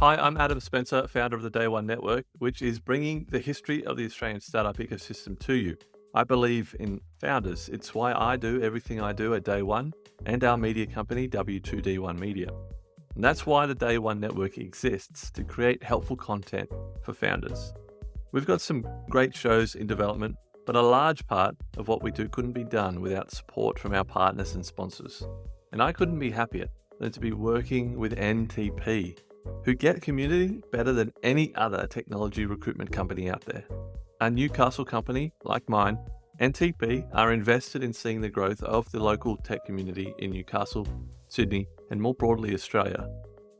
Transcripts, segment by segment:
Hi, I'm Adam Spencer, founder of the Day One Network, which is bringing the history of the Australian startup ecosystem to you. I believe in founders. It's why I do everything I do at Day One and our media company, W2D1 Media. And that's why the Day One Network exists, to create helpful content for founders. We've got some great shows in development, but a large part of what we do couldn't be done without support from our partners and sponsors. And I couldn't be happier than to be working with NTP, who get community better than any other technology recruitment company out there. A Newcastle company like mine, NTP are invested in seeing the growth of the local tech community in Newcastle, Sydney, and more broadly Australia.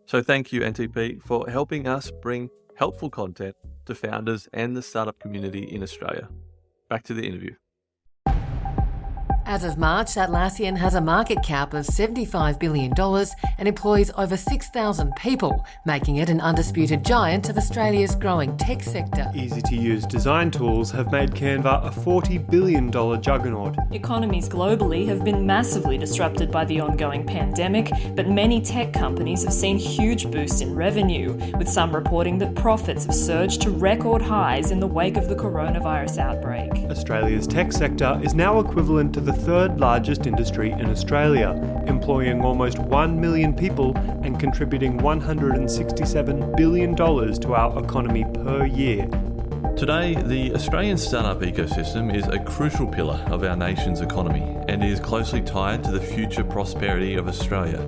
So thank you, NTP, for helping us bring helpful content to founders and the startup community in Australia. Back to the interview. As of March, Atlassian has a market cap of $75 billion and employs over 6,000 people, making it an undisputed giant of Australia's growing tech sector. Easy-to-use design tools have made Canva a $40 billion juggernaut. Economies globally have been massively disrupted by the ongoing pandemic, but many tech companies have seen huge boosts in revenue, with some reporting that profits have surged to record highs in the wake of the coronavirus outbreak. Australia's tech sector is now equivalent to the third largest industry in Australia, employing almost 1 million people and contributing $167 billion to our economy per year. Today, the Australian startup ecosystem is a crucial pillar of our nation's economy and is closely tied to the future prosperity of Australia.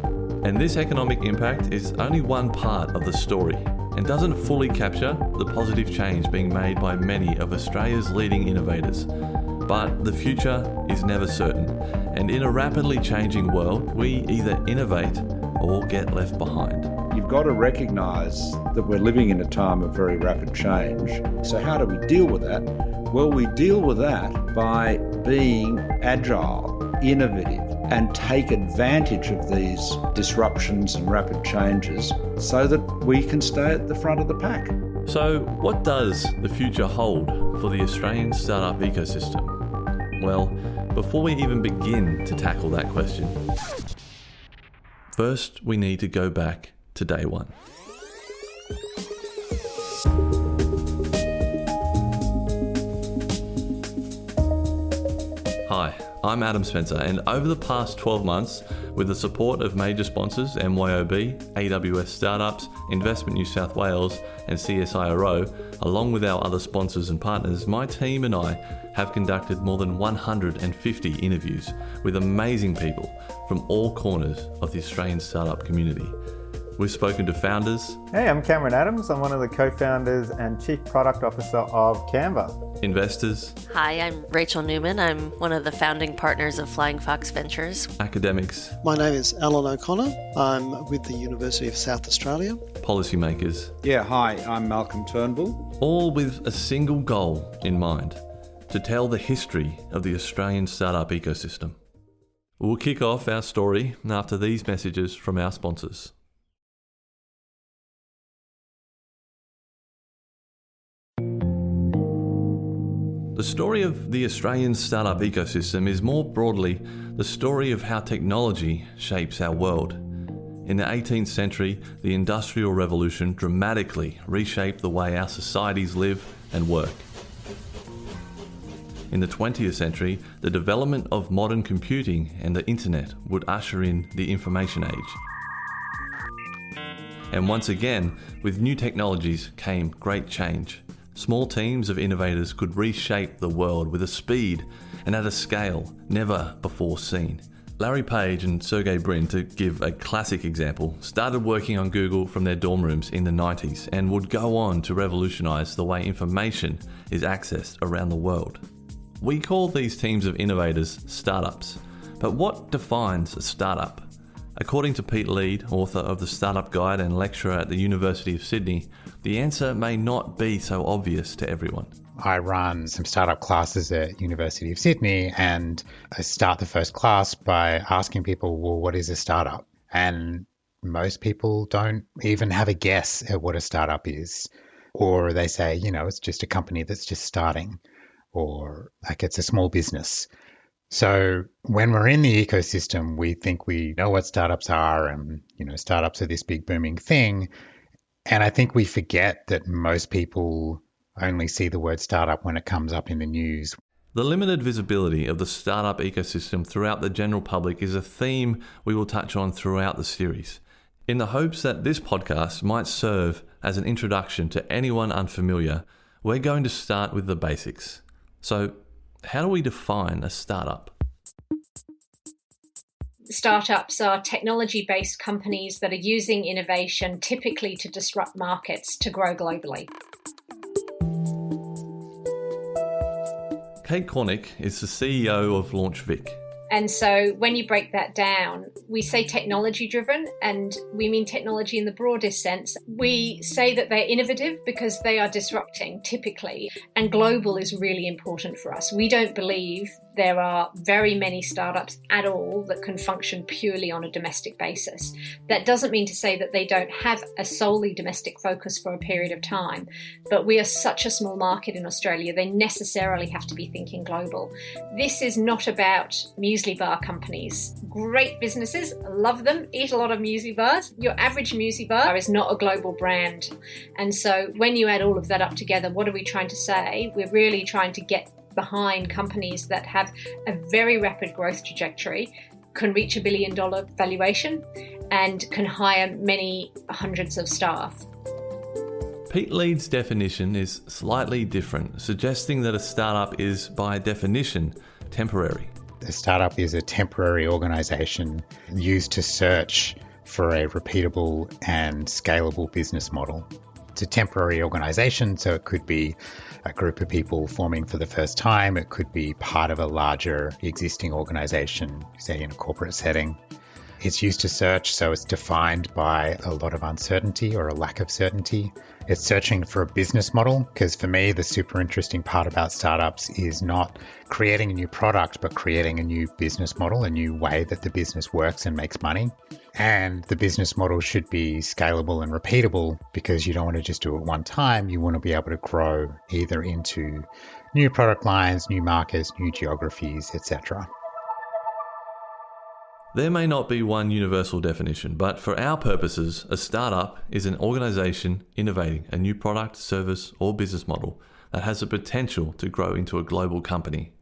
And this economic impact is only one part of the story and doesn't fully capture the positive change being made by many of Australia's leading innovators. But the future is never certain, and in a rapidly changing world, we either innovate or get left behind. You've got to recognise that we're living in a time of very rapid change. So how do we deal with that? Well, we deal with that by being agile, innovative, and take advantage of these disruptions and rapid changes so that we can stay at the front of the pack. So what does the future hold for the Australian startup ecosystem? Well, before we even begin to tackle that question, first we need to go back to day one. Hi, I'm Adam Spencer, and over the past 12 months, with the support of major sponsors MYOB, AWS Startups, Investment New South Wales and CSIRO, along with our other sponsors and partners, my team and I have conducted more than 150 interviews with amazing people from all corners of the Australian startup community. We've spoken to founders. Hey, I'm Cameron Adams. I'm one of the co-founders and Chief Product Officer of Canva. Investors. Hi, I'm Rachel Newman. I'm one of the founding partners of Flying Fox Ventures. Academics. My name is Alan O'Connor. I'm with the University of South Australia. Policymakers. Yeah, hi, I'm Malcolm Turnbull. All with a single goal in mind: to tell the history of the Australian startup ecosystem. We'll kick off our story after these messages from our sponsors. The story of the Australian startup ecosystem is more broadly the story of how technology shapes our world. In the 18th century, the Industrial Revolution dramatically reshaped the way our societies live and work. In the 20th century, the development of modern computing and the internet would usher in the information age. And once again, with new technologies came great change. Small teams of innovators could reshape the world with a speed and at a scale never before seen. Larry Page and Sergey Brin, to give a classic example, started working on Google from their dorm rooms in the 90s and would go on to revolutionize the way information is accessed around the world. We call these teams of innovators startups, but what defines a startup? According to Pete Lead, author of the Startup Guide and lecturer at the University of Sydney, the answer may not be so obvious to everyone. I run some startup classes at University of Sydney, and I start the first class by asking people, well, what is a startup? And most people don't even have a guess at what a startup is. Or they say, it's just a company that's just starting, or like it's a small business. So when we're in the ecosystem, we think we know what startups are and, startups are this big booming thing. And I think we forget that most people only see the word startup when it comes up in the news. The limited visibility of the startup ecosystem throughout the general public is a theme we will touch on throughout the series, in the hopes that this podcast might serve as an introduction to anyone unfamiliar. We're going to start with the basics. So, how do we define a startup? Startups are technology-based companies that are using innovation typically to disrupt markets to grow globally. Kate Cornick is the CEO of LaunchVic. And so when you break that down, we say technology-driven, and we mean technology in the broadest sense. We say that they're innovative because they are disrupting, typically, and global is really important for us. We don't believe there are very many startups at all that can function purely on a domestic basis. That doesn't mean to say that they don't have a solely domestic focus for a period of time, but we are such a small market in Australia, they necessarily have to be thinking global. This is not about muesli bar companies. Great businesses, love them, eat a lot of muesli bars. Your average muesli bar is not a global brand. And so when you add all of that up together, what are we trying to say? We're really trying to get behind companies that have a very rapid growth trajectory, can reach $1 billion valuation, and can hire many hundreds of staff. Pete Leeds' definition is slightly different, suggesting that a startup is, by definition, temporary. A startup is a temporary organisation used to search for a repeatable and scalable business model. It's a temporary organisation, so it could be a group of people forming for the first time. It could be part of a larger existing organisation, say in a corporate setting. It's used to search, so it's defined by a lot of uncertainty or a lack of certainty. It's searching for a business model, because for me, the super interesting part about startups is not creating a new product, but creating a new business model, a new way that the business works and makes money. And the business model should be scalable and repeatable, because you don't want to just do it one time. You want to be able to grow either into new product lines, new markets, new geographies, etc. There may not be one universal definition, but for our purposes, a startup is an organisation innovating a new product, service, or business model that has the potential to grow into a global company.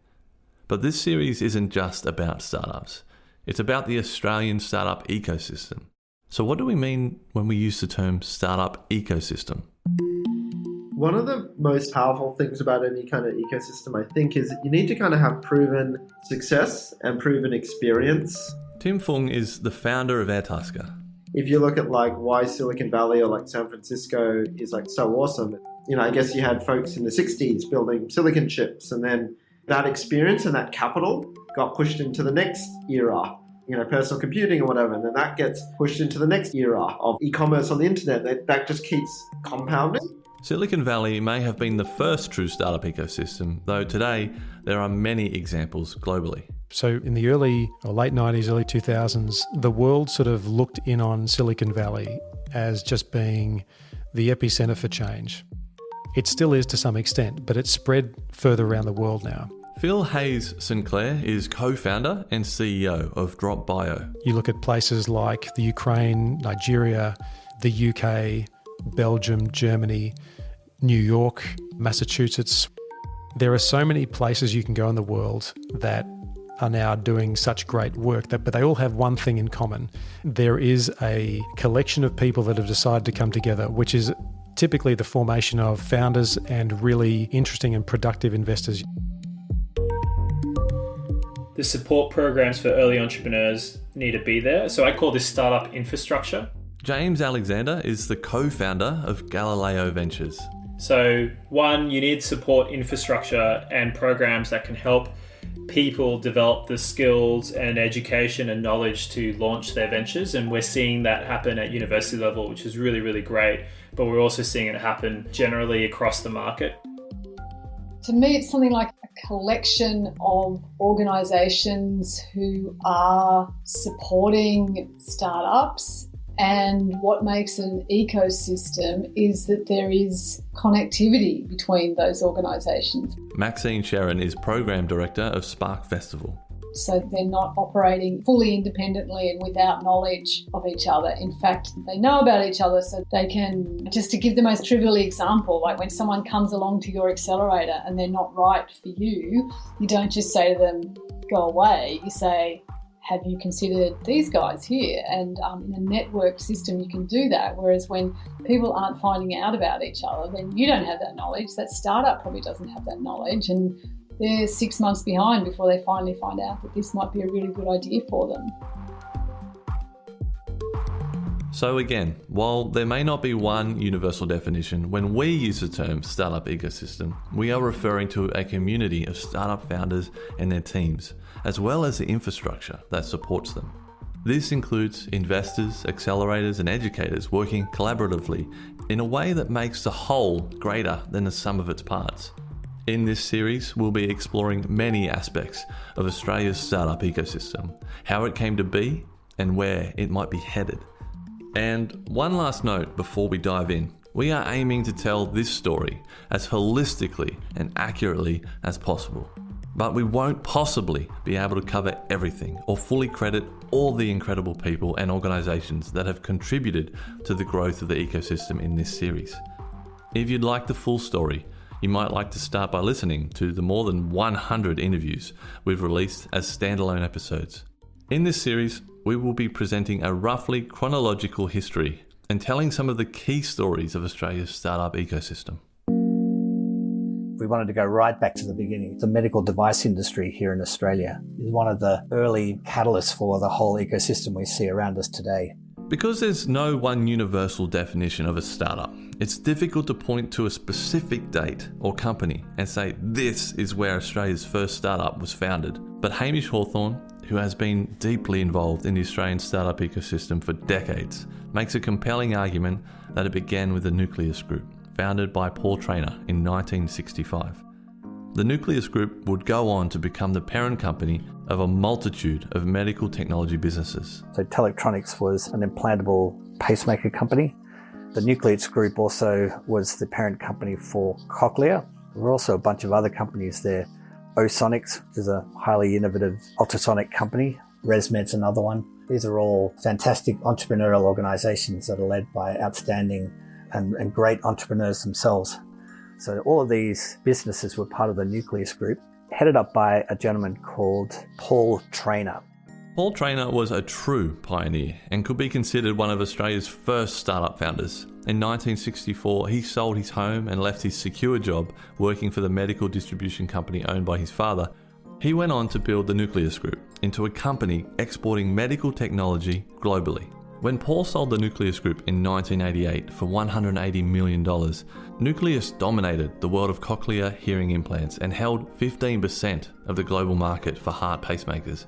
But this series isn't just about startups. It's about the Australian startup ecosystem. So what do we mean when we use the term startup ecosystem? One of the most powerful things about any kind of ecosystem, I think, is that you need to kind of have proven success and proven experience. Tim Fung is the founder of Airtasker. If you look at like why Silicon Valley or like San Francisco is like so awesome, I guess you had folks in the 60s building silicon chips, and then that experience and that capital got pushed into the next era, personal computing or whatever, and then that gets pushed into the next era of e-commerce on the internet. That just keeps compounding. Silicon Valley may have been the first true startup ecosystem, though today there are many examples globally. So in the early or late 90s, early 2000s, the world sort of looked in on Silicon Valley as just being the epicenter for change. It still is to some extent, but it's spread further around the world now. Phil Hayes Sinclair is co-founder and CEO of DropBio. You look at places like the Ukraine, Nigeria, the UK, Belgium, Germany, New York, Massachusetts. There are so many places you can go in the world that are now doing such great work, but they all have one thing in common. There is a collection of people that have decided to come together, which is typically the formation of founders and really interesting and productive investors. The support programs for early entrepreneurs need to be there. So I call this startup infrastructure. James Alexander is the co-founder of Galileo Ventures. So one, you need support infrastructure and programs that can help people develop the skills and education and knowledge to launch their ventures. And we're seeing that happen at university level, which is really, really great. But we're also seeing it happen generally across the market. To me, it's something like a collection of organisations who are supporting startups. And what makes an ecosystem is that there is connectivity between those organisations. Maxine Sharon is Program Director of Spark Festival. So they're not operating fully independently and without knowledge of each other. In fact, they know about each other, so they can, just to give the most trivial example, like when someone comes along to your accelerator and they're not right for you, you don't just say to them, go away. You say, have you considered these guys here? And in a network system, you can do that. Whereas when people aren't finding out about each other, then you don't have that knowledge. That startup probably doesn't have that knowledge. And they're 6 months behind before they finally find out that this might be a really good idea for them. So again, while there may not be one universal definition, when we use the term startup ecosystem, we are referring to a community of startup founders and their teams, as well as the infrastructure that supports them. This includes investors, accelerators, and educators working collaboratively in a way that makes the whole greater than the sum of its parts. In this series, we'll be exploring many aspects of Australia's startup ecosystem, how it came to be, and where it might be headed. And one last note before we dive in. We are aiming to tell this story as holistically and accurately as possible. But we won't possibly be able to cover everything or fully credit all the incredible people and organisations that have contributed to the growth of the ecosystem in this series. If you'd like the full story, you might like to start by listening to the more than 100 interviews we've released as standalone episodes. In this series, we will be presenting a roughly chronological history and telling some of the key stories of Australia's startup ecosystem. We wanted to go right back to the beginning. The medical device industry here in Australia is one of the early catalysts for the whole ecosystem we see around us today. Because there's no one universal definition of a startup, it's difficult to point to a specific date or company and say this is where Australia's first startup was founded. But Hamish Hawthorne, who has been deeply involved in the Australian startup ecosystem for decades, makes a compelling argument that it began with the Nucleus Group, founded by Paul Traynor in 1965. The Nucleus Group would go on to become the parent company of a multitude of medical technology businesses. So Telectronics was an implantable pacemaker company. The Nucleus Group also was the parent company for Cochlear. There were also a bunch of other companies there. Osonics, which is a highly innovative ultrasonic company. ResMed's another one. These are all fantastic entrepreneurial organisations that are led by outstanding and great entrepreneurs themselves. So all of these businesses were part of the Nucleus Group, headed up by a gentleman called Paul Traynor. Paul Traynor was a true pioneer and could be considered one of Australia's first startup founders. In 1964, he sold his home and left his secure job working for the medical distribution company owned by his father. He went on to build the Nucleus Group into a company exporting medical technology globally. When Paul sold the Nucleus Group in 1988 for $180 million, Nucleus dominated the world of cochlear hearing implants and held 15% of the global market for heart pacemakers.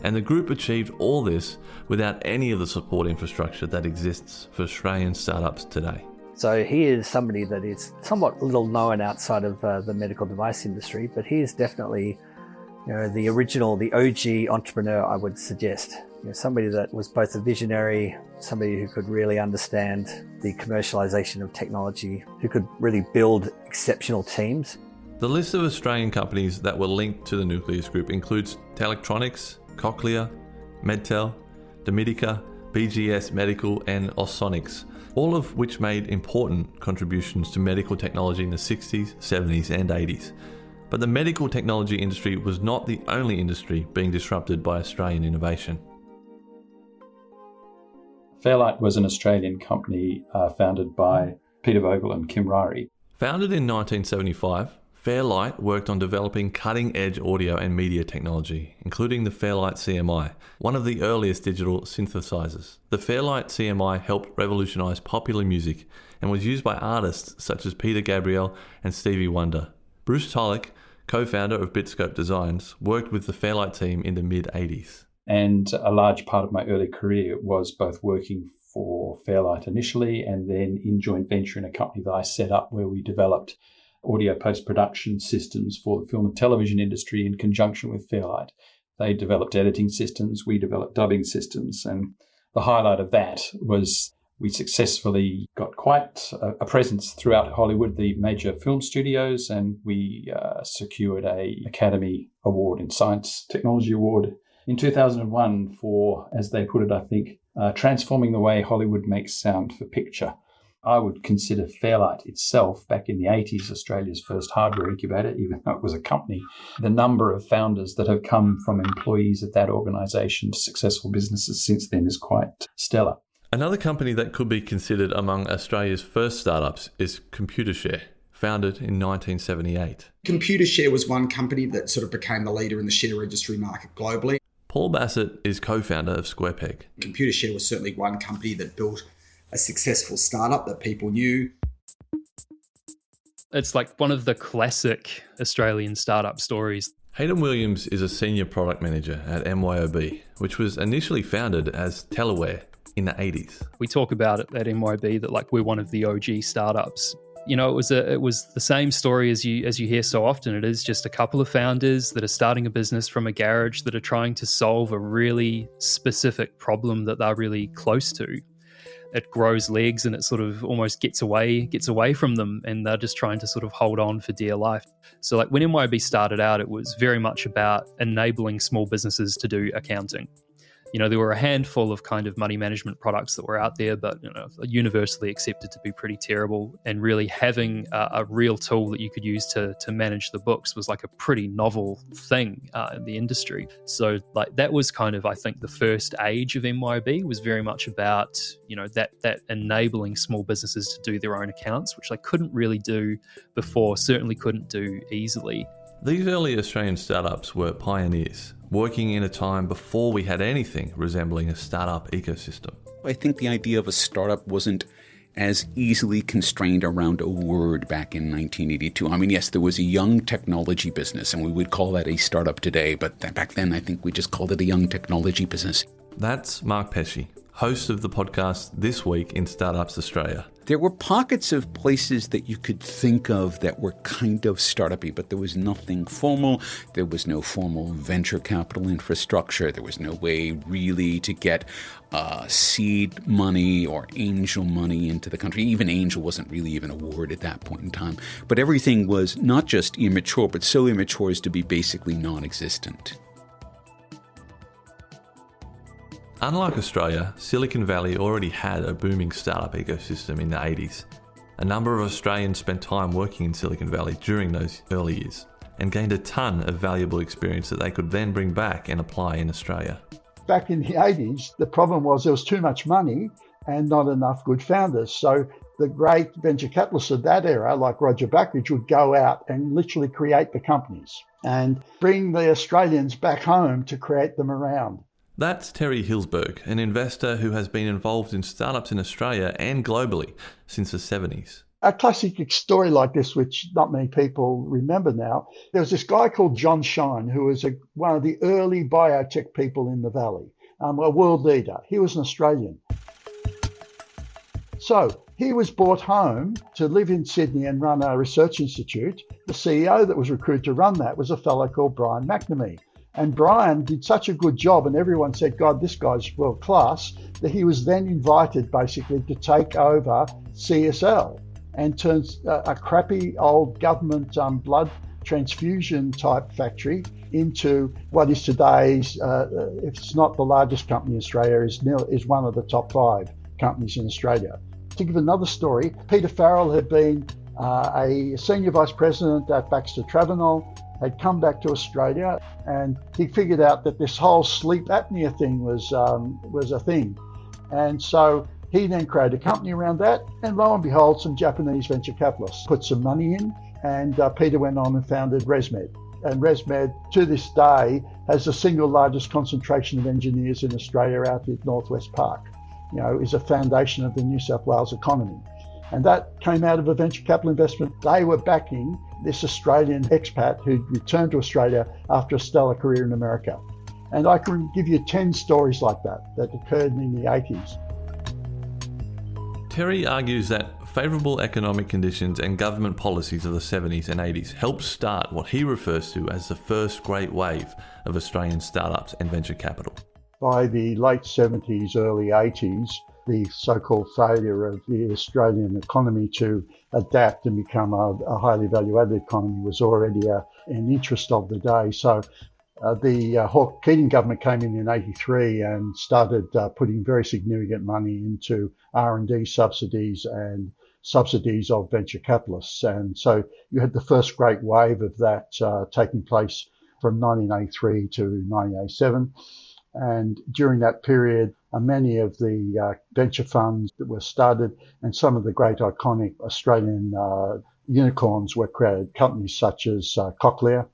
And the group achieved all this without any of the support infrastructure that exists for Australian startups today. So he is somebody that is somewhat little known outside of the medical device industry, but he is definitely, the original, the OG entrepreneur, I would suggest. Somebody that was both a visionary, somebody who could really understand the commercialization of technology, who could really build exceptional teams. The list of Australian companies that were linked to the Nucleus Group includes Telectronics, Cochlear, Medtel, Domitica, BGS Medical and Osonics, all of which made important contributions to medical technology in the 60s, 70s and 80s. But the medical technology industry was not the only industry being disrupted by Australian innovation. Fairlight was an Australian company founded by Peter Vogel and Kim Ryrie. Founded in 1975, Fairlight worked on developing cutting-edge audio and media technology, including the Fairlight CMI, one of the earliest digital synthesizers. The Fairlight CMI helped revolutionize popular music and was used by artists such as Peter Gabriel and Stevie Wonder. Bruce Tulloch, co-founder of Bitscope Designs, worked with the Fairlight team in the mid-80s. And a large part of my early career was both working for Fairlight initially and then in joint venture in a company that I set up where we developed audio post-production systems for the film and television industry in conjunction with Fairlight. They developed editing systems, we developed dubbing systems, and the highlight of that was We successfully got quite a presence throughout Hollywood, the major film studios, and we secured an Academy Award in Science Technology Award in 2001 for, as they put it, I think, transforming the way Hollywood makes sound for picture. I would consider Fairlight itself, back in the 80s, Australia's first hardware incubator, even though it was a company. The number of founders that have come from employees at that organisation to successful businesses since then is quite stellar. Another company that could be considered among Australia's first startups is Computershare, founded in 1978. Computershare was one company that sort of became the leader in the share registry market globally. Paul Bassett is co-founder of SquarePeg. Computershare was certainly one company that built a successful startup that people knew. It's like one of the classic Australian startup stories. Hayden Williams is a senior product manager at MYOB, which was initially founded as Teleware in the 80s. We talk about it at MYOB that like we're one of the OG startups. You know, it was the same story as you hear so often. It is just a couple of founders that are starting a business from a garage that are trying to solve a really specific problem that they're really close to. It grows legs and it sort of almost gets away from them, and they're just trying to sort of hold on for dear life. So like when MYOB started out, it was very much about enabling small businesses to do accounting. You know, there were a handful of kind of money management products that were out there, but universally accepted to be pretty terrible. And really having a real tool that you could use to manage the books was like a pretty novel thing in the industry. So like that was kind of, I think, the first age of MYOB was very much about, that enabling small businesses to do their own accounts, which they couldn't really do before, certainly couldn't do easily. These early Australian startups were pioneers, working in a time before we had anything resembling a startup ecosystem. I think the idea of a startup wasn't as easily constrained around a word back in 1982. I mean, yes, there was a young technology business, and we would call that a startup today, but back then I think we just called it a young technology business. That's Mark Pesce, host of the podcast This Week in Startups Australia. There were pockets of places that you could think of that were kind of startup-y, but there was nothing formal. There was no formal venture capital infrastructure. There was no way really to get seed money or angel money into the country. Even angel wasn't really even a word at that point in time. But everything was not just immature, but so immature as to be basically non-existent. Unlike Australia, Silicon Valley already had a booming startup ecosystem in the 80s. A number of Australians spent time working in Silicon Valley during those early years and gained a ton of valuable experience that they could then bring back and apply in Australia. Back in the 80s, the problem was there was too much money and not enough good founders. So the great venture capitalists of that era, like Roger Buckridge, would go out and literally create the companies and bring the Australians back home to create them around. That's Terry Hillsberg, an investor who has been involved in startups in Australia and globally since the 70s. A classic story like this, which not many people remember now, there was this guy called John Shine, who was one of the early biotech people in the Valley, a world leader. He was an Australian. So he was brought home to live in Sydney and run a research institute. The CEO that was recruited to run that was a fellow called Brian McNamee. And Brian did such a good job, and everyone said, God, this guy's world class, that he was then invited basically to take over CSL and turn a crappy old government blood transfusion type factory into what is today's, if it's not the largest company in Australia, is one of the top 5 companies in Australia. To give another story, Peter Farrell had been a senior vice president at Baxter Travanel, had come back to Australia, and he figured out that this whole sleep apnea thing was a thing. And so he then created a company around that, and lo and behold, some Japanese venture capitalists put some money in, and Peter went on and founded ResMed. And ResMed, to this day, has the single largest concentration of engineers in Australia out at Northwest Park. Is a foundation of the New South Wales economy. And that came out of a venture capital investment. They were backing this Australian expat who returned to Australia after a stellar career in America. And I can give you 10 stories like that occurred in the 80s. Terry argues that favourable economic conditions and government policies of the 70s and 80s helped start what he refers to as the first great wave of Australian startups and venture capital. By the late 70s, early 80s, the so-called failure of the Australian economy to adapt and become a highly value-added economy was already an interest of the day. So the Hawke-Keating government came in 83 and started putting very significant money into R&D subsidies and subsidies of venture capitalists. And so you had the first great wave of that taking place from 1983 to 1987. And during that period, many of the venture funds that were started and some of the great iconic Australian unicorns were created, companies such as Cochlear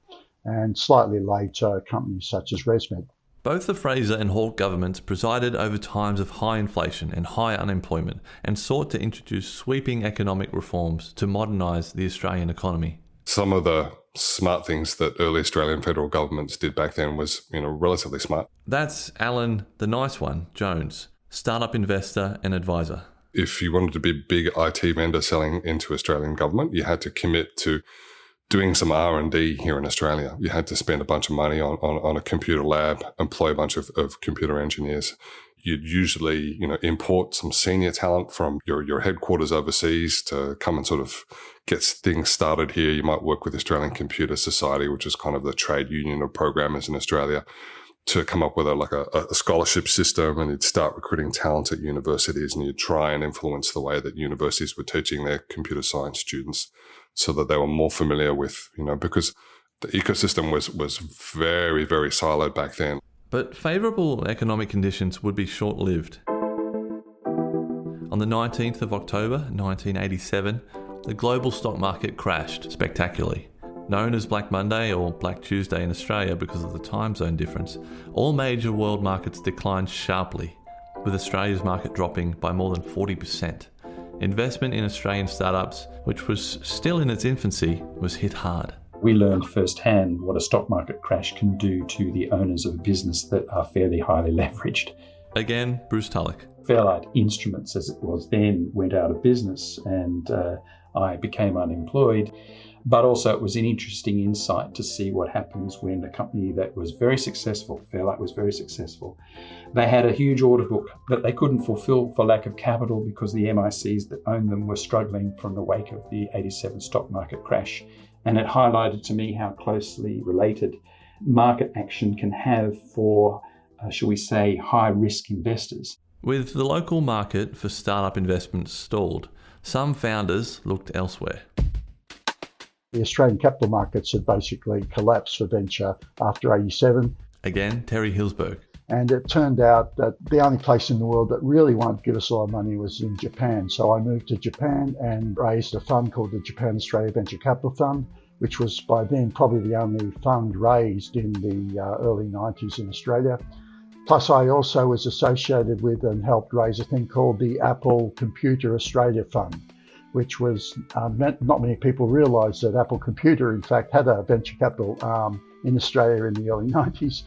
and slightly later companies such as ResMed. Both the Fraser and Hawke governments presided over times of high inflation and high unemployment and sought to introduce sweeping economic reforms to modernise the Australian economy. Some of the smart things that early Australian federal governments did back then was, relatively smart. That's Alan, the nice one, Jones, startup investor and advisor. If you wanted to be a big IT vendor selling into Australian government, you had to commit to doing some R&D here in Australia. You had to spend a bunch of money on a computer lab, employ a bunch of computer engineers. You'd usually, import some senior talent from your headquarters overseas to come and sort of get things started here. You might work with Australian Computer Society, which is kind of the trade union of programmers in Australia, to come up with a scholarship system, and you'd start recruiting talent at universities, and you'd try and influence the way that universities were teaching their computer science students so that they were more familiar with, because the ecosystem was very, very siloed back then. But favourable economic conditions would be short-lived. On the 19th of October 1987, the global stock market crashed spectacularly. Known as Black Monday or Black Tuesday in Australia because of the time zone difference, all major world markets declined sharply, with Australia's market dropping by more than 40%. Investment in Australian startups, which was still in its infancy, was hit hard. We learned firsthand what a stock market crash can do to the owners of a business that are fairly highly leveraged. Again, Bruce Tulloch. Fairlight Instruments, as it was then, went out of business, and I became unemployed. But also it was an interesting insight to see what happens when a company that was very successful, Fairlight was very successful, they had a huge order book that they couldn't fulfill for lack of capital because the MICs that owned them were struggling from the wake of the 87 stock market crash. And it highlighted to me how closely related market action can have for, shall we say, high-risk investors. With the local market for startup investments stalled, some founders looked elsewhere. The Australian capital markets had basically collapsed for venture after 87. Again, Terry Hillsberg. And it turned out that the only place in the world that really wanted to give us a lot of money was in Japan. So I moved to Japan and raised a fund called the Japan Australia Venture Capital Fund, which was by then probably the only fund raised in the early 90s in Australia. Plus, I also was associated with and helped raise a thing called the Apple Computer Australia Fund, which was not many people realised that Apple Computer, in fact, had a venture capital arm in Australia in the early 90s.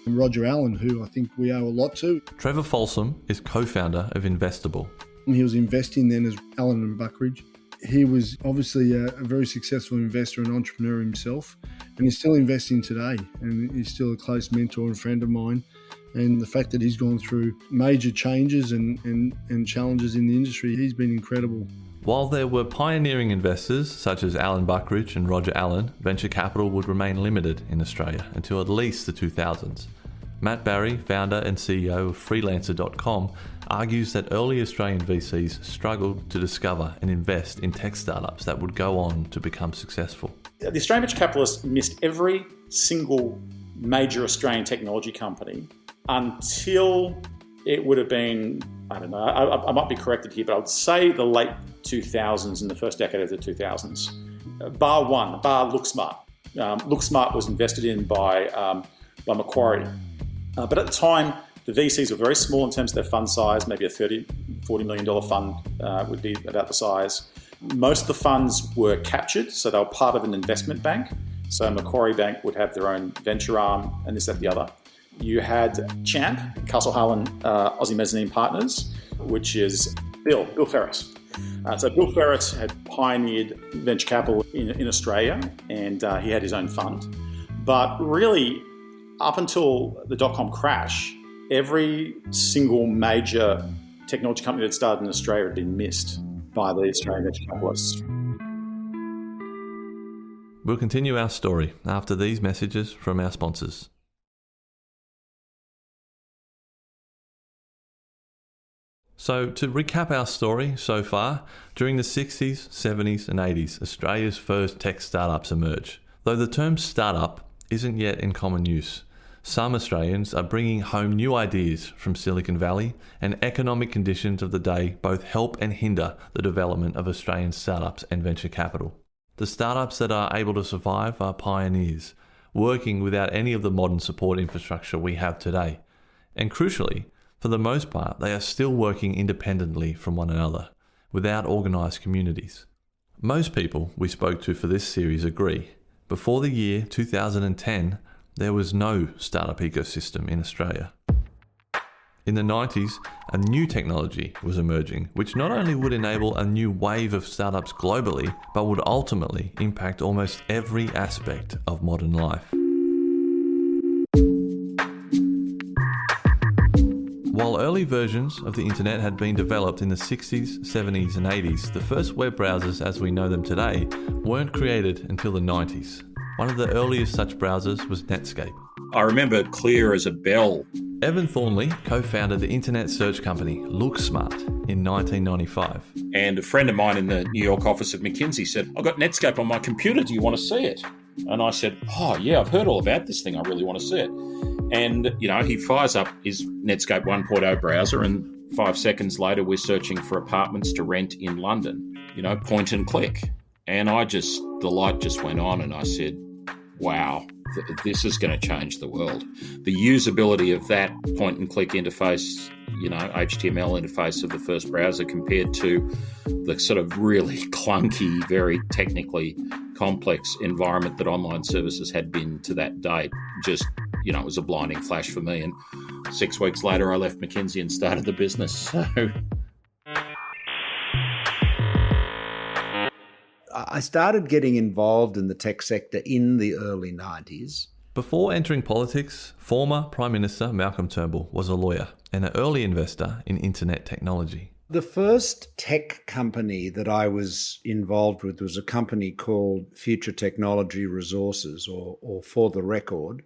Roger Allen, who I think we owe a lot to. Trevor Folsom is co-founder of Investable. He was investing then as Allen and Buckridge. He was obviously a very successful investor and entrepreneur himself, and he's still investing today, and he's still a close mentor and friend of mine. And the fact that he's gone through major changes and challenges in the industry, he's been incredible. While there were pioneering investors such as Alan Buckridge and Roger Allen, venture capital would remain limited in Australia until at least the 2000s. Matt Barry, founder and CEO of Freelancer.com, argues that early Australian VCs struggled to discover and invest in tech startups that would go on to become successful. The Australian venture capitalists missed every single major Australian technology company until it would have been, I don't know, I might be corrected here, but I would say the late 2000s and the first decade of the 2000s. Bar LookSmart. LookSmart was invested in by Macquarie. But at the time, the VCs were very small in terms of their fund size, maybe a $30, $40 million fund would be about the size. Most of the funds were captured, so they were part of an investment bank. So Macquarie Bank would have their own venture arm and this, that, the other. You had Champ, Castle Harlan Aussie Mezzanine Partners, which is Bill Ferris. So Bill Ferris had pioneered venture capital in Australia, and he had his own fund. But really, up until the dot-com crash, every single major technology company that started in Australia had been missed by the Australian venture capitalists. We'll continue our story after these messages from our sponsors. So to recap our story so far, during the 60s, 70s and 80s, Australia's first tech startups emerge. Though the term startup isn't yet in common use, some Australians are bringing home new ideas from Silicon Valley, and economic conditions of the day both help and hinder the development of Australian startups and venture capital. The startups that are able to survive are pioneers, working without any of the modern support infrastructure we have today. And crucially, for the most part, they are still working independently from one another, without organised communities. Most people we spoke to for this series agree, before the year 2010, there was no startup ecosystem in Australia. In the 90s, a new technology was emerging, which not only would enable a new wave of startups globally, but would ultimately impact almost every aspect of modern life. While early versions of the internet had been developed in the 60s, 70s and 80s, the first web browsers as we know them today weren't created until the 90s. One of the earliest such browsers was Netscape. I remember clear as a bell. Evan Thornley co-founded the internet search company LookSmart in 1995. And a friend of mine in the New York office of McKinsey said, "I've got Netscape on my computer, do you want to see it?" And I said, "Oh yeah, I've heard all about this thing, I really want to see it." And, he fires up his Netscape 1.0 browser, and 5 seconds later we're searching for apartments to rent in London, point and click. And the light just went on, and I said, wow, this is going to change the world. The usability of that point and click interface, HTML interface of the first browser compared to the sort of really clunky, very technically complex environment that online services had been to that date, just, it was a blinding flash for me. And 6 weeks later, I left McKinsey and started the business. So I started getting involved in the tech sector in the early 90s. Before entering politics, former Prime Minister Malcolm Turnbull was a lawyer and an early investor in internet technology. The first tech company that I was involved with was a company called Future Technology Resources, or For the Record,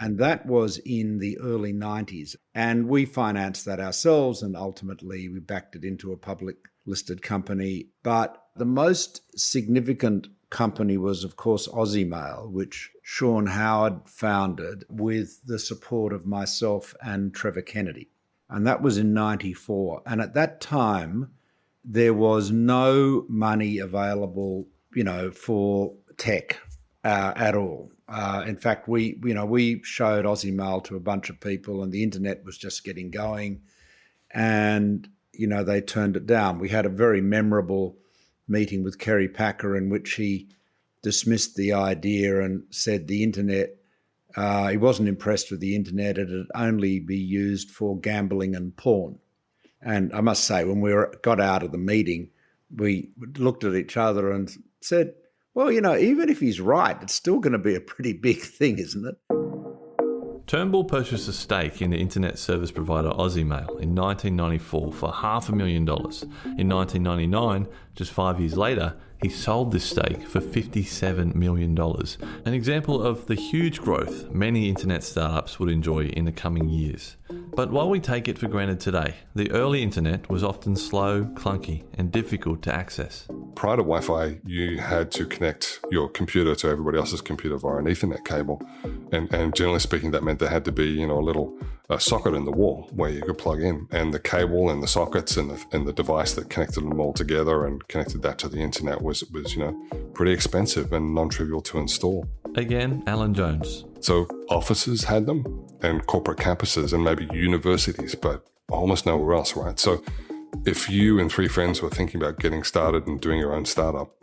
and that was in the early 90s. And we financed that ourselves, and ultimately we backed it into a public listed company. But the most significant company was, of course, Aussie Mail, which Sean Howard founded with the support of myself and Trevor Kennedy. And that was in 94. And at that time, there was no money available, for tech at all. In fact, we showed Aussie Mail to a bunch of people, and the internet was just getting going, and they turned it down. We had a very memorable meeting with Kerry Packer in which he dismissed the idea and said the internet, he wasn't impressed with the internet, it'd only be used for gambling and porn. And I must say, when we got out of the meeting, we looked at each other and said, well, even if he's right, it's still going to be a pretty big thing, isn't it? Turnbull purchased a stake in the internet service provider Aussie Mail in 1994 for $500,000. In 1999, just 5 years later, he sold this stake for $57 million. An example of the huge growth many internet startups would enjoy in the coming years. But while we take it for granted today, the early internet was often slow, clunky, and difficult to access. Prior to Wi-Fi, you had to connect your computer to everybody else's computer via an Ethernet cable. And generally speaking, that meant there had to be, a little socket in the wall where you could plug in. And the cable and the sockets and the device that connected them all together and connected that to the internet was pretty expensive and non-trivial to install. Again, Alan Jones. So offices had them, and corporate campuses, and maybe universities, but almost nowhere else, right? So if you and 3 friends were thinking about getting started and doing your own startup,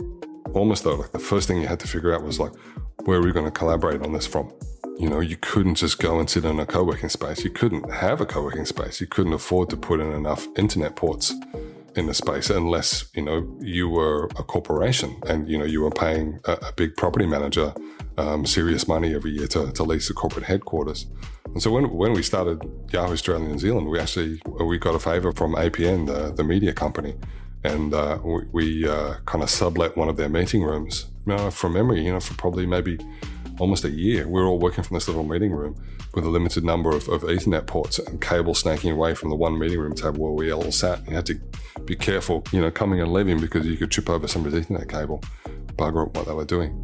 almost though, the first thing you had to figure out was where are we going to collaborate on this from? You couldn't just go and sit in a co-working space. You couldn't have a co-working space. You couldn't afford to put in enough internet ports in the space unless, you were a corporation and, you were paying a big property manager serious money every year to lease the corporate headquarters. And so when we started Yahoo Australia and New Zealand, we got a favour from APN, the media company, and we kind of sublet one of their meeting rooms. From memory, for probably maybe almost a year, we were all working from this little meeting room with a limited number of Ethernet ports and cable snaking away from the one meeting room table where we all sat. You had to be careful, coming and leaving because you could trip over somebody's Ethernet cable, bugger up what they were doing.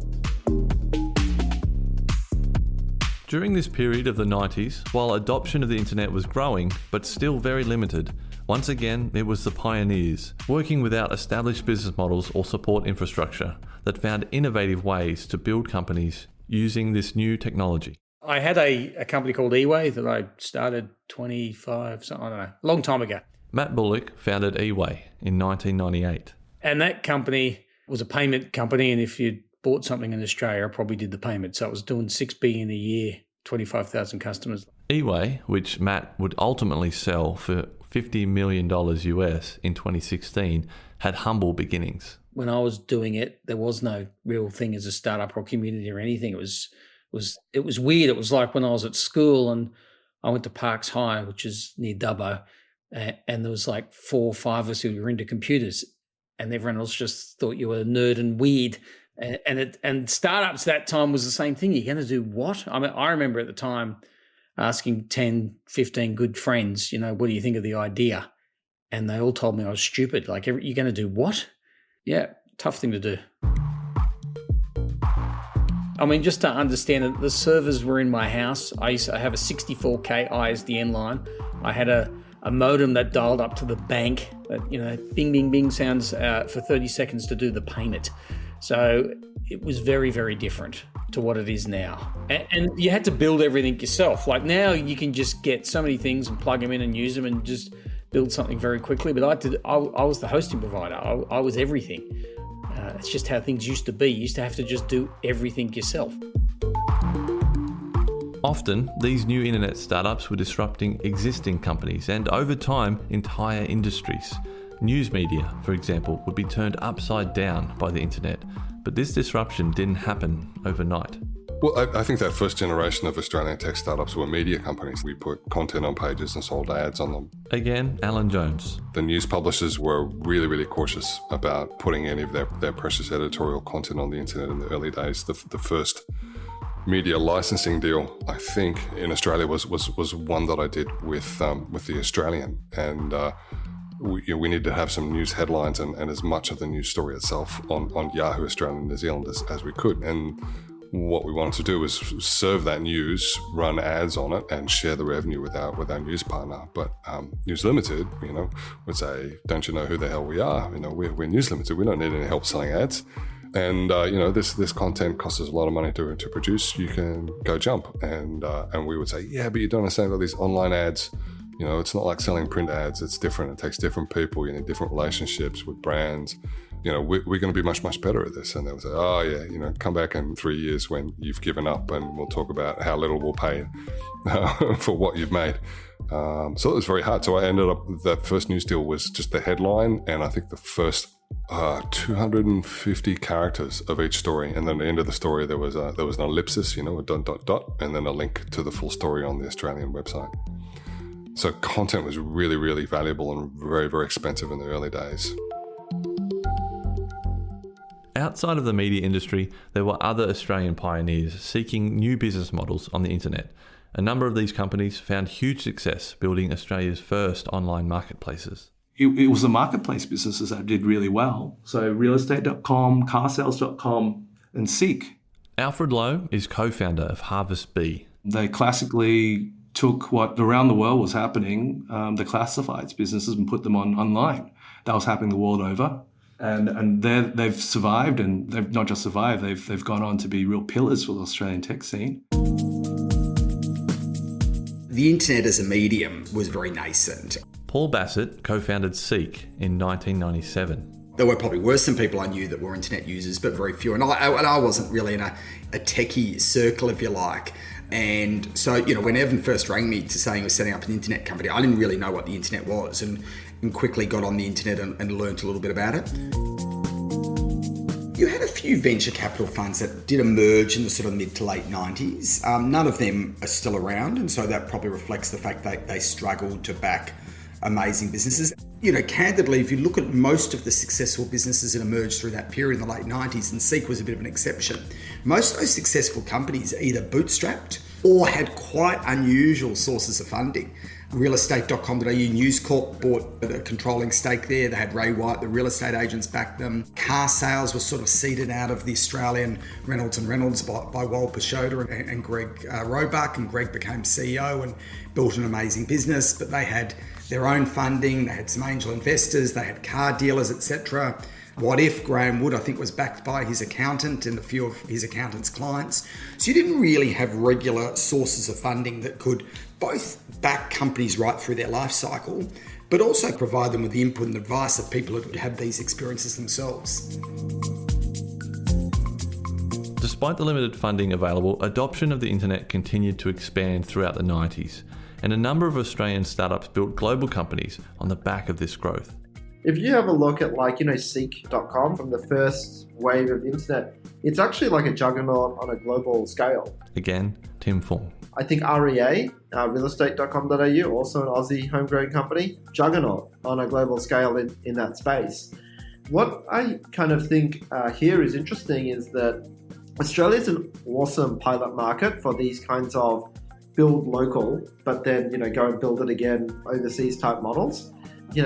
During this period of the 90s, while adoption of the internet was growing, but still very limited, once again it was the pioneers, working without established business models or support infrastructure, that found innovative ways to build companies using this new technology. I had a company called eWay that I started a long time ago. Matt Bullock founded eWay in 1998. And that company was a payment company, and if you bought something in Australia, I probably did the payment. So it was doing $6 billion a year, 25,000 customers. eWay, which Matt would ultimately sell for $50 million US in 2016, had humble beginnings. When I was doing it, there was no real thing as a startup or community or anything. It was weird. It was like when I was at school and I went to Parks High, which is near Dubbo, and there was like 4 or 5 of us who were into computers, and everyone else just thought you were a nerd and weird. And startups that time was the same thing. You're going to do what? I mean, I remember at the time asking 10, 15 good friends, what do you think of the idea? And they all told me I was stupid. Like, you're going to do what? Yeah, tough thing to do. I mean, just to understand that the servers were in my house. I have a 64K ISDN line. I had a modem that dialed up to the bank that, bing, bing, bing sounds for 30 seconds to do the payment. So it was very, very different to what it is now. And you had to build everything yourself. Like now you can just get so many things and plug them in and use them and just build something very quickly. But I was the hosting provider. I was everything. It's just how things used to be. You used to have to just do everything yourself. Often, these new internet startups were disrupting existing companies and, over time, entire industries. News media, for example, would be turned upside down by the internet, but this disruption didn't happen overnight. Well, I think that first generation of Australian tech startups were media companies. We put content on pages and sold ads on them. Again, Alan Jones. The news publishers were really, really cautious about putting any of their precious editorial content on the internet in the early days. The first media licensing deal, I think, in Australia was one that I did with the Australian, and we need to have some news headlines and as much of the news story itself on Yahoo Australia and New Zealand as we could. And what we wanted to do was serve that news, run ads on it, and share the revenue with our news partner. But News Limited, would say, "Don't you know who the hell we are? We're News Limited. We don't need any help selling ads. And this content costs us a lot of money to produce. You can go jump." And we would say, "Yeah, but you don't understand about these online ads. It's not like selling print ads. It's different. It takes different people. You need different relationships with brands. We're going to be much, much better at this." And they would say, "Oh yeah, come back in 3 years when you've given up and we'll talk about how little we'll pay for what you've made." So it was very hard. So I ended up, that first news deal was just the headline, and I think the first 250 characters of each story. And then at the end of the story, there was an ellipsis, a ... and then a link to the full story on the Australian website. So content was really, really valuable and very, very expensive in the early days. Outside of the media industry, there were other Australian pioneers seeking new business models on the internet. A number of these companies found huge success building Australia's first online marketplaces. It was the marketplace businesses that did really well. So realestate.com, carsales.com, and Seek. Alfred Lowe is co-founder of Harvest Bee. They classically took what around the world was happening, the classifieds businesses, and put them online. That was happening the world over. And they've survived, and they've not just survived, they've gone on to be real pillars for the Australian tech scene. The internet as a medium was very nascent. Paul Bassett co-founded Seek in 1997. There were probably some people I knew that were internet users, but very few. And I wasn't really in a techie circle, if you like. And so, when Evan first rang me to say he was setting up an internet company, I didn't really know what the internet was. and quickly got on the internet and learnt a little bit about it. You had a few venture capital funds that did emerge in the sort of mid to late 90s. None of them are still around, and so that probably reflects the fact that they struggled to back amazing businesses. Candidly, if you look at most of the successful businesses that emerged through that period in the late 90s, and Seek was a bit of an exception, most of those successful companies either bootstrapped or had quite unusual sources of funding. Realestate.com.au, News Corp bought a controlling stake there. They had Ray White, the real estate agents, backed them. Carsales was sort of seeded out of the Australian Reynolds and Reynolds by Wal Pashota and Greg Roebuck, and Greg became CEO and built an amazing business. But they had their own funding, they had some angel investors, they had car dealers, etc. What If, Graham Wood, I think, was backed by his accountant and a few of his accountant's clients. So you didn't really have regular sources of funding that could both back companies right through their life cycle, but also provide them with the input and advice of people who had these experiences themselves. Despite the limited funding available, adoption of the internet continued to expand throughout the 90s, and a number of Australian startups built global companies on the back of this growth. If you have a look at Seek.com from the first wave of the internet, it's actually like a juggernaut on a global scale. Again, Tim Fong. I think REA, realestate.com.au, also an Aussie homegrown company, juggernaut on a global scale in that space. What I kind of think here is interesting is that Australia is an awesome pilot market for these kinds of build local, but then go and build it again overseas type models.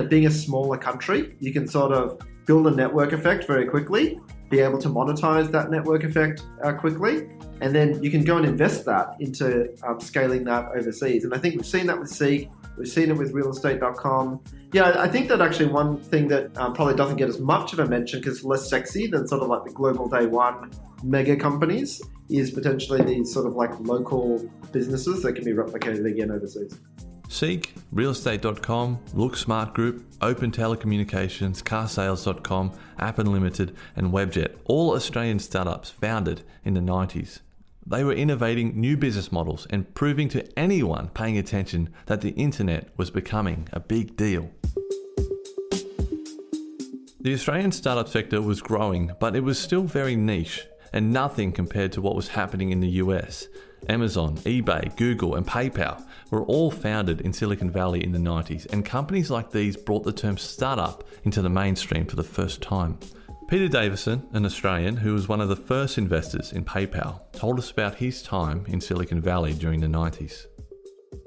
Being a smaller country, you can sort of build a network effect very quickly, be able to monetize that network effect quickly, and then you can go and invest that into scaling that overseas. And I think we've seen that with Seek, we've seen it with realestate.com. Yeah, I think that actually one thing that probably doesn't get as much of a mention because it's less sexy than sort of like the global day one mega companies is potentially these sort of like local businesses that can be replicated again overseas. Seek, realestate.com, LookSmart Group, Open Telecommunications, Carsales.com, App Unlimited and Webjet, all Australian startups founded in the 90s. They were innovating new business models and proving to anyone paying attention that the internet was becoming a big deal. The Australian startup sector was growing, but it was still very niche and nothing compared to what was happening in the US. Amazon, eBay, Google and PayPal were all founded in Silicon Valley in the 90s, and companies like these brought the term startup into the mainstream for the first time. Peter Davison, an Australian who was one of the first investors in PayPal, told us about his time in Silicon Valley during the 90s.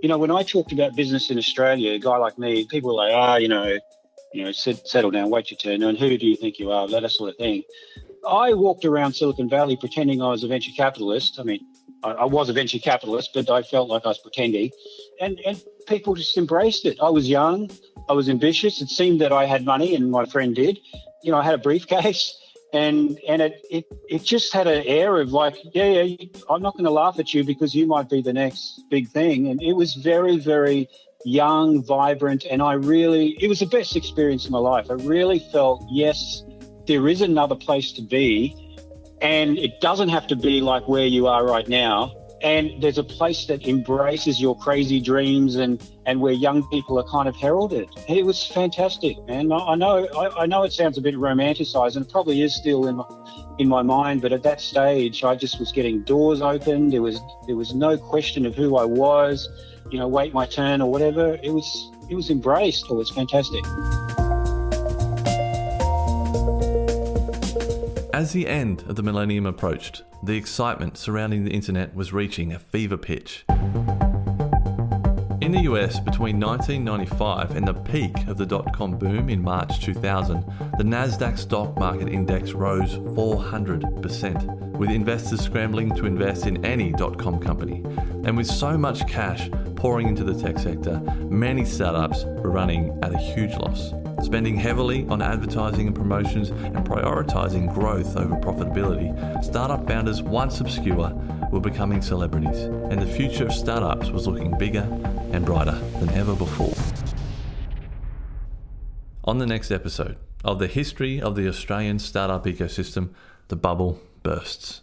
When I talked about business in Australia, a guy like me, people were like, settle down, wait your turn, and who do you think you are, that sort of thing. I walked around Silicon Valley pretending I was a venture capitalist. I mean, I was a venture capitalist, but I felt like I was pretending. And people just embraced it. I was young. I was ambitious. It seemed that I had money, and my friend did. I had a briefcase, and it just had an air of like, I'm not going to laugh at you because you might be the next big thing. And it was very, very young, vibrant, and it was the best experience of my life. I really felt, yes, there is another place to be. And it doesn't have to be like where you are right now. And there's a place that embraces your crazy dreams and where young people are kind of heralded. It was fantastic, man. I know it sounds a bit romanticized, and it probably is still in my mind, but at that stage, I just was getting doors open. There was no question of who I was, wait my turn or whatever. It was embraced. It was fantastic. As the end of the millennium approached, the excitement surrounding the internet was reaching a fever pitch. In the US, between 1995 and the peak of the dot-com boom in March 2000, the Nasdaq stock market index rose 400%, with investors scrambling to invest in any dot-com company. And with so much cash pouring into the tech sector, many startups were running at a huge loss, spending heavily on advertising and promotions and prioritizing growth over profitability. Startup founders, once obscure, were becoming celebrities, and the future of startups was looking bigger and brighter than ever before. On the next episode of the history of the Australian startup ecosystem, the bubble bursts.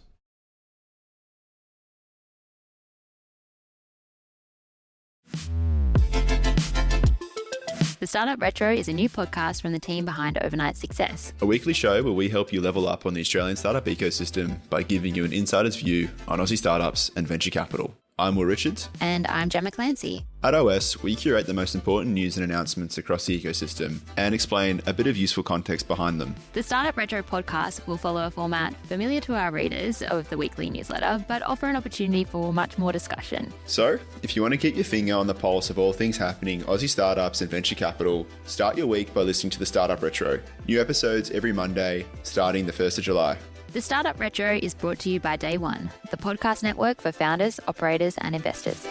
The Startup Retro is a new podcast from the team behind Overnight Success, a weekly show where we help you level up on the Australian startup ecosystem by giving you an insider's view on Aussie startups and venture capital. I'm Will Richards. And I'm Gemma Clancy. At OS, we curate the most important news and announcements across the ecosystem and explain a bit of useful context behind them. The Startup Retro podcast will follow a format familiar to our readers of the weekly newsletter, but offer an opportunity for much more discussion. So, if you want to keep your finger on the pulse of all things happening Aussie startups and venture capital, start your week by listening to the Startup Retro. New episodes every Monday, starting the 1st of July. The Startup Retro is brought to you by Day One, the podcast network for founders, operators, and investors.